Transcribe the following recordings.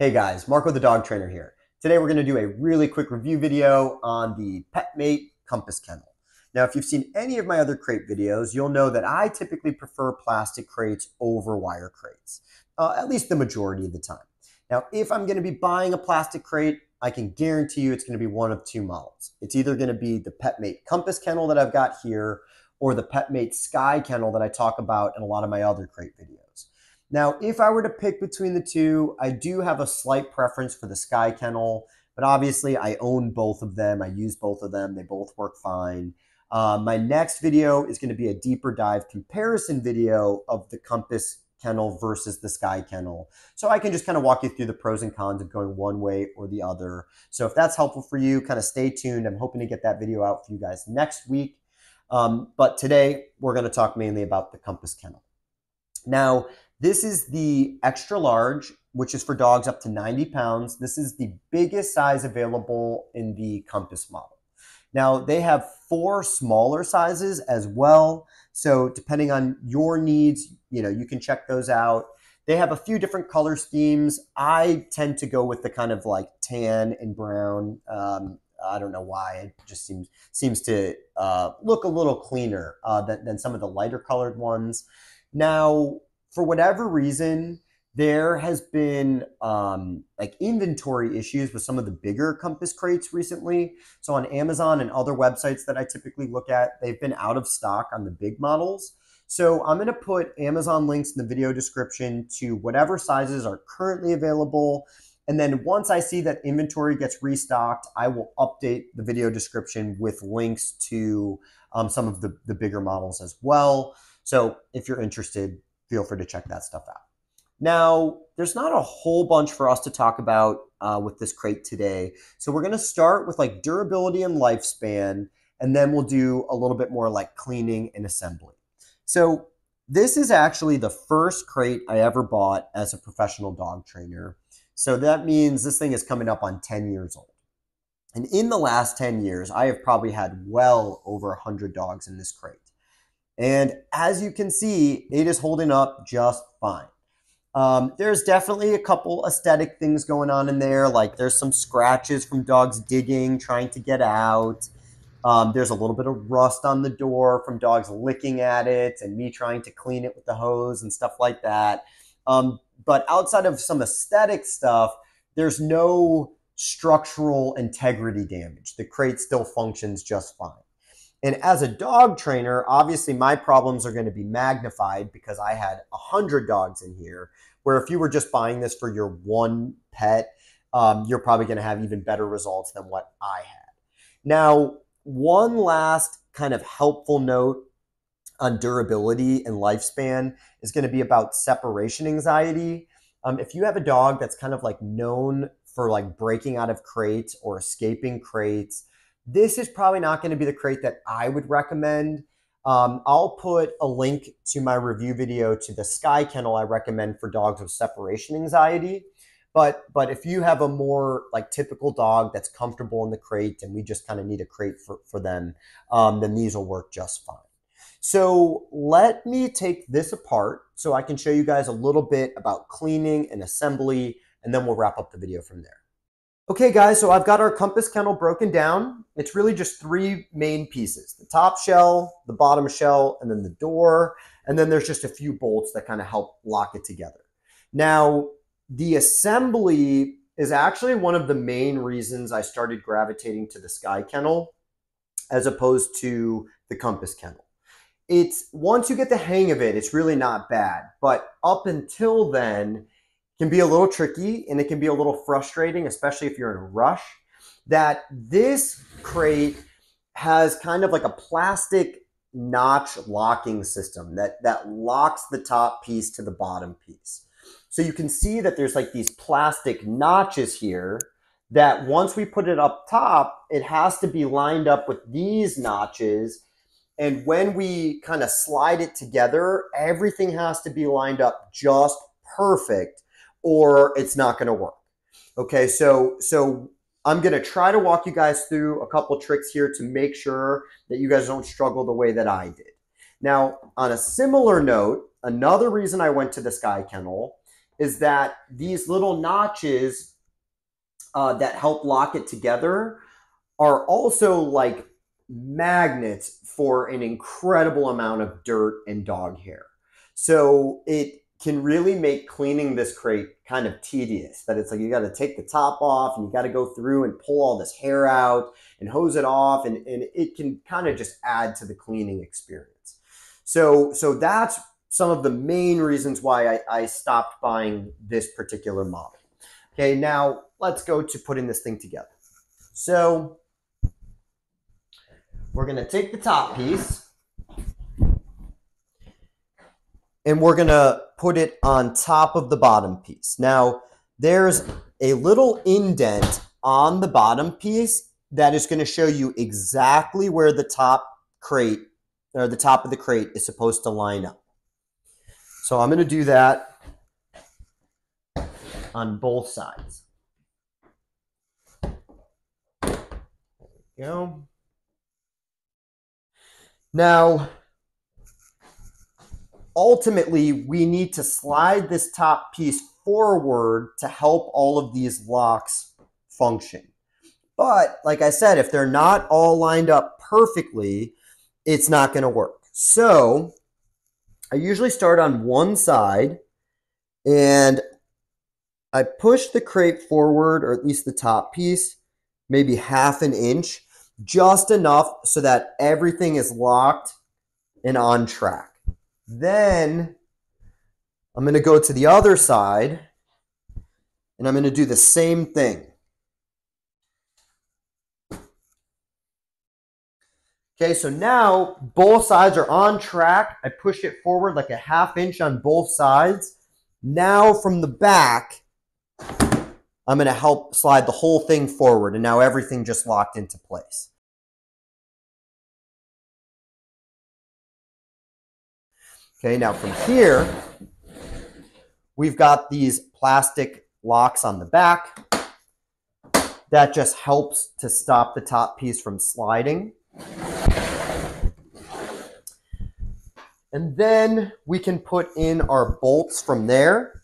Hey guys, Marco the dog trainer here. Today we're going to do a really quick review video on the Petmate Compass Kennel. Now, if you've seen any of my other crate videos, you'll know that I typically prefer plastic crates over wire crates, at least the majority of the time. Now, if I'm going to be buying a plastic crate, I can guarantee you it's going to be one of two models. It's either going to be the Petmate Compass Kennel that I've got here, or the Petmate Sky Kennel that I talk about in a lot of my other crate videos. Now, if I were to pick between the two, I do have a slight preference for the Sky Kennel, but obviously I own both of them. I use both of them. They both work fine. My next video is going to be a deeper dive comparison video of the Compass Kennel versus the Sky Kennel. So I can just kind of walk you through the pros and cons of going one way or the other. So if that's helpful for you, kind of stay tuned. I'm hoping to get that video out for you guys next week. But today we're going to talk mainly about the Compass Kennel. Now, this is the extra large, which is for dogs up to 90 pounds. This is the biggest size available in the Compass model. Now, they have 4 smaller sizes as well. So depending on your needs, you can check those out. They have a few different color schemes. I tend to go with the kind of like tan and brown. I don't know why. It just seems to look a little cleaner than some of the lighter colored ones. Now, for whatever reason, there has been like inventory issues with some of the bigger Compass crates recently. So on Amazon and other websites that I typically look at, they've been out of stock on the big models. So I'm going to put Amazon links in the video description to whatever sizes are currently available. And then once I see that inventory gets restocked, I will update the video description with links to some of the bigger models as well. So if you're interested, feel free to check that stuff out. Now, there's not a whole bunch for us to talk about with this crate today. So we're going to start with like durability and lifespan, and then we'll do a little bit more like cleaning and assembly. So this is actually the first crate I ever bought as a professional dog trainer. So that means this thing is coming up on 10 years old. And in the last 10 years, I have probably had well over 100 dogs in this crate. And as you can see, it is holding up just fine. There's definitely a couple aesthetic things going on in there. Like there's some scratches from dogs digging, trying to get out. There's a little bit of rust on the door from dogs licking at it and me trying to clean it with the hose and stuff like that. But outside of some aesthetic stuff, there's no structural integrity damage. The crate still functions just fine. And as a dog trainer, obviously my problems are going to be magnified because I had 100 dogs in here, where if you were just buying this for your one pet, you're probably going to have even better results than what I had. Now, one last kind of helpful note on durability and lifespan is going to be about separation anxiety. If you have a dog that's kind of like known for like breaking out of crates or escaping crates, this is probably not going to be the crate that I would recommend. I'll put a link to my review video to the Sky Kennel I recommend for dogs with separation anxiety. But if you have a more like typical dog that's comfortable in the crate and we just kind of need a crate for them, then these will work just fine. So let me take this apart so I can show you guys a little bit about cleaning and assembly, and then we'll wrap up the video from there. Okay guys, so I've got our Compass Kennel broken down. It's really just 3 main pieces: the top shell, the bottom shell, and then the door. And then there's just a few bolts that kind of help lock it together. Now, the assembly is actually one of the main reasons I started gravitating to the Sky Kennel as opposed to the Compass Kennel. It's once you get the hang of it, it's really not bad. But up until then, can be a little tricky and it can be a little frustrating, especially if you're in a rush. That this crate has kind of like a plastic notch locking system that locks the top piece to the bottom piece. So you can see that there's like these plastic notches here that once we put it up top, it has to be lined up with these notches. And when we kind of slide it together, everything has to be lined up just perfect, or it's not going to work. Okay, so I'm going to try to walk you guys through a couple tricks here to make sure that you guys don't struggle the way that I did. Now, on a similar note, another reason I went to the Sky Kennel is that these little notches that help lock it together are also like magnets for an incredible amount of dirt and dog hair. So it can really make cleaning this crate kind of tedious, that it's like you got to take the top off and you got to go through and pull all this hair out and hose it off, and it can kind of just add to the cleaning experience. So that's some of the main reasons why I stopped buying this particular model. Okay, now let's go to putting this thing together. So we're going to take the top piece and we're going to put it on top of the bottom piece. Now, there's a little indent on the bottom piece that is going to show you exactly where the top crate or the top of the crate is supposed to line up. So I'm going to do that on both sides. There we go. Now, ultimately, we need to slide this top piece forward to help all of these locks function. But like I said, if they're not all lined up perfectly, it's not going to work. So I usually start on one side and I push the crate forward, or at least the top piece, maybe ½ an inch, just enough so that everything is locked and on track. Then I'm going to go to the other side and I'm going to do the same thing. Okay, so now both sides are on track. I push it forward like ½ inch on both sides. Now from the back, I'm going to help slide the whole thing forward, and now everything just locked into place. Okay, now from here, we've got these plastic locks on the back. That just helps to stop the top piece from sliding. And then we can put in our bolts from there.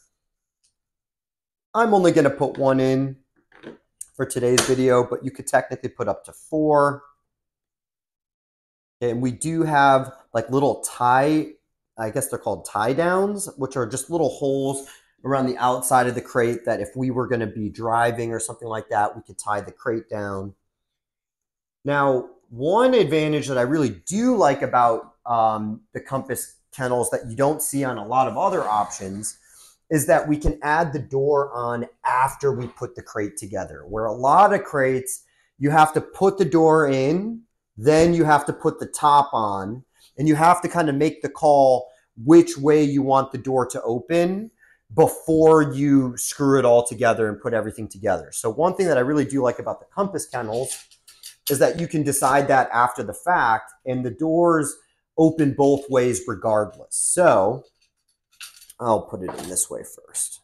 I'm only going to put one in for today's video, but you could technically put up to 4. And we do have like little tie, I guess they're called tie downs, which are just little holes around the outside of the crate that if we were going to be driving or something like that, we could tie the crate down. Now, one advantage that I really do like about the Compass kennels that you don't see on a lot of other options is that we can add the door on after we put the crate together. Where a lot of crates, you have to put the door in, then you have to put the top on, and you have to kind of make the call which way you want the door to open before you screw it all together and put everything together. So one thing that I really do like about the Compass kennels is that you can decide that after the fact, and the doors open both ways regardless. So I'll put it in this way first.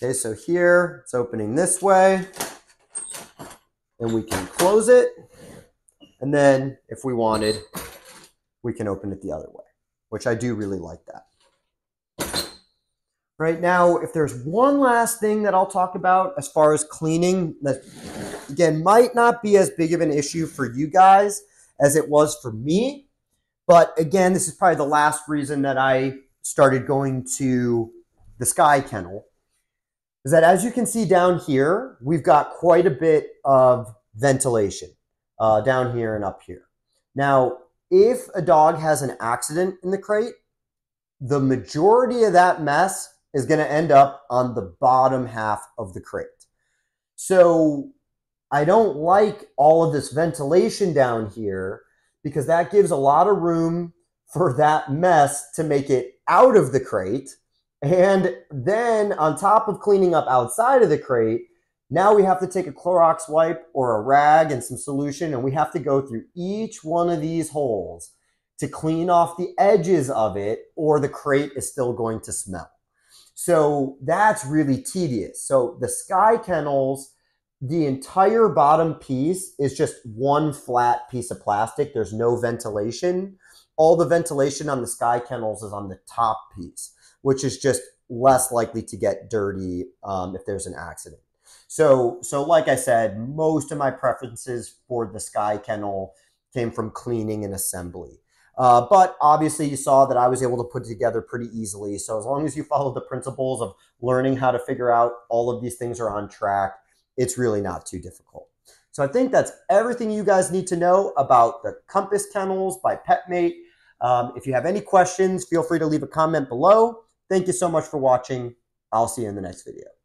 Okay, so here it's opening this way, and we can close it. And then if we wanted, we can open it the other way, which I do really like that. Right now, if there's one last thing that I'll talk about as far as cleaning, that again might not be as big of an issue for you guys as it was for me. But again, this is probably the last reason that I started going to the Sky Kennel, is that as you can see down here, we've got quite a bit of ventilation down here and up here. Now, if a dog has an accident in the crate, the majority of that mess is going to end up on the bottom half of the crate. So I don't like all of this ventilation down here because that gives a lot of room for that mess to make it out of the crate. And then on top of cleaning up outside of the crate, now we have to take a Clorox wipe or a rag and some solution, and we have to go through each one of these holes to clean off the edges of it, or the crate is still going to smell. So that's really tedious. So the Sky Kennels, the entire bottom piece is just one flat piece of plastic. There's no ventilation. all the ventilation on the Sky Kennels is on the top piece, which is just less likely to get dirty if there's an accident. So like I said, most of my preferences for the Sky Kennel came from cleaning and assembly. But obviously you saw that I was able to put it together pretty easily. So as long as you follow the principles of learning how to figure out all of these things are on track, it's really not too difficult. So I think that's everything you guys need to know about the Compass Kennels by Petmate. If you have any questions, feel free to leave a comment below. Thank you so much for watching. I'll see you in the next video.